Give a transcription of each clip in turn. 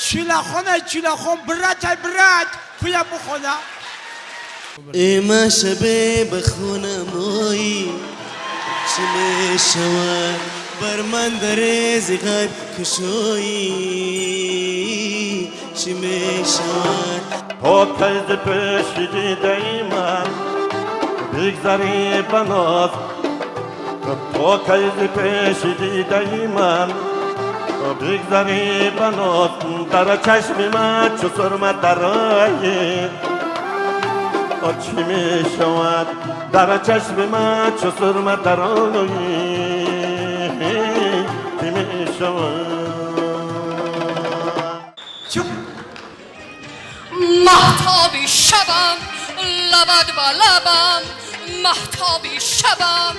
چیلاخون برات پویا بخونه ایما شبه بخونمایی چی میشود بر من در غیب کشویی چی میشود پاکیز پیشی دیمان بگذاری بناز پاکیز پیشی دیمان بگذاری بناز در چشم من چو سرمه درایی چی می شود در چشم من چو سرمه درایی چی می شود مهتابی شبم لبت با لبم مهتابی شبم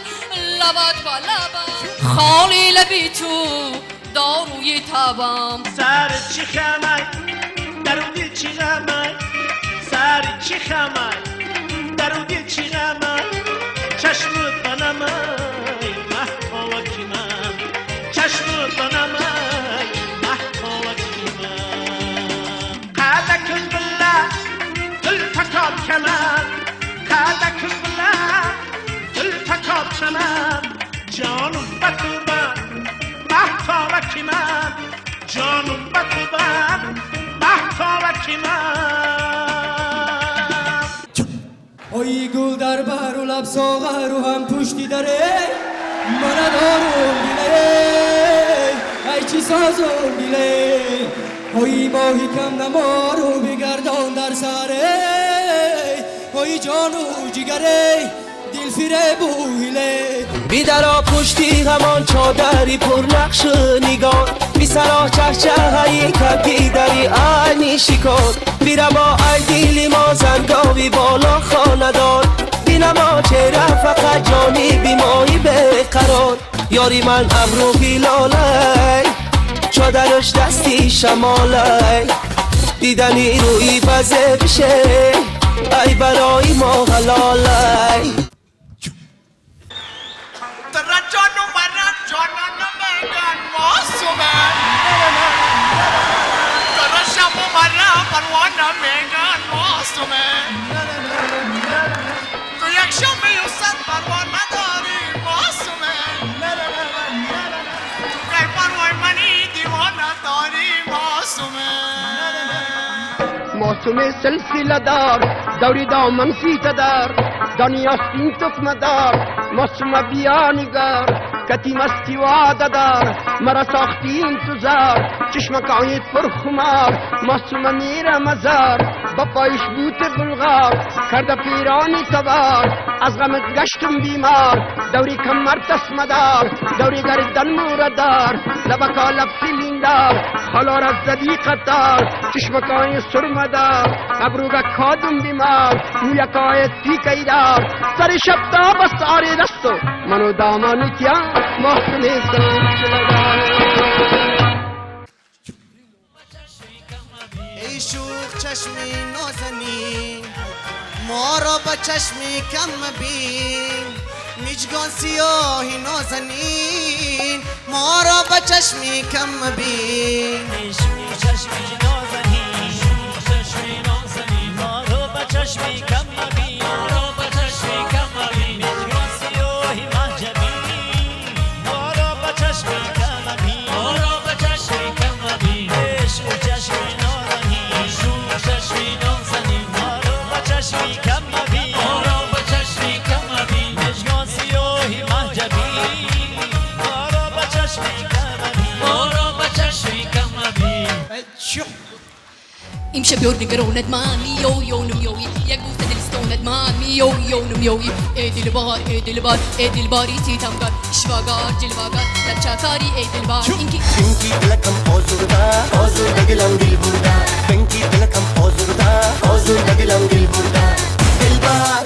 لبت با لبم خالی لبی تو داروی تبم سر چی خمای درودی چی غمای سر چی خمای درودی چی غمای چشمت بنامای مهتابا کیمم چشمت بنامای مهتابا کیمم قدک بلا دل تکاب کمم قدک بلا دل تکاب کمم جانم بتوبم مهتابا کیمم جانم بتوبم مهتابا کیمم ای گل در بر و لب ساغر و هم پشتی داره من دارم دیله ای چی سازم دیله ای ماهی کم نمارو بگردان در سره ای جانو جگره دل فیره بویله بیدرا پشتی همان چادری پر نقش نگار بی سرا چهچهی کبی دری آنی شکار بیرما ای دیلی ما زنگاوی بالا خاندار بینما چهره فقط جانی بیمایی بقرار یاری من ابرو بیلاله چادرش دستی شماله دیدنی روی بزه بشه ای برای ما حلاله جانو برات جانانو میگن ماسومه درشمو برا پروانه میگن ماسومه تو یک شمه و صد پروانه داری ماسومه ای پروای منی دیوانه داری ماسومه معصومه سلسله دار دوری دامن سیته دار دنیا سین تکمه دار معصومه بیا نگار کتی مستی وعده دار مرا ساختی انتظار چشمکایت پر خمار معصومه میره مزار با پایش بوت بلغار کرده پیرانی تبار از غمت گشتم بیمار دوری کمر تسمه دار دوری گردن موردار لبکا لب سیلیندار خلار از زدی قطار چشمکای سرمه دار ابروگا کادم بیمار مویکای تیکی دار سر شب تا بس آری دستو منو دامانو کیا محسن سلسله دار ای شوخ چشمی نازنین ما را با چشمی کم بین میجگان سیاهی نازنین ما را با چشمی کم بین چشمی نازنین چشمی نازنین ما رو با چشمی کم بین ما رو با چشمی کم بین میجگان سیاهی محجبین ما رو با چشمی کم بین ما رو با چشمی کم بین عشق چشمی نازنین چشمی نازنین ما رو با چشمی کم بین ما رو با چشمی کم بین میجگان سیاهی محجبین ما رو با چشمی کم بین ما رو با چشمی کم بین امشب یور نگرونت من میو نمیوی یک بوسه دلستونت من میو نمیوی ای دلبار ای دلبار ای دلباری تیتمگر شواگار جلواگر لچاکاری ای دلبار اینکی دلکم آزرده دلم دل برده بنکی دلکم آزرده دلم دل برده دلبر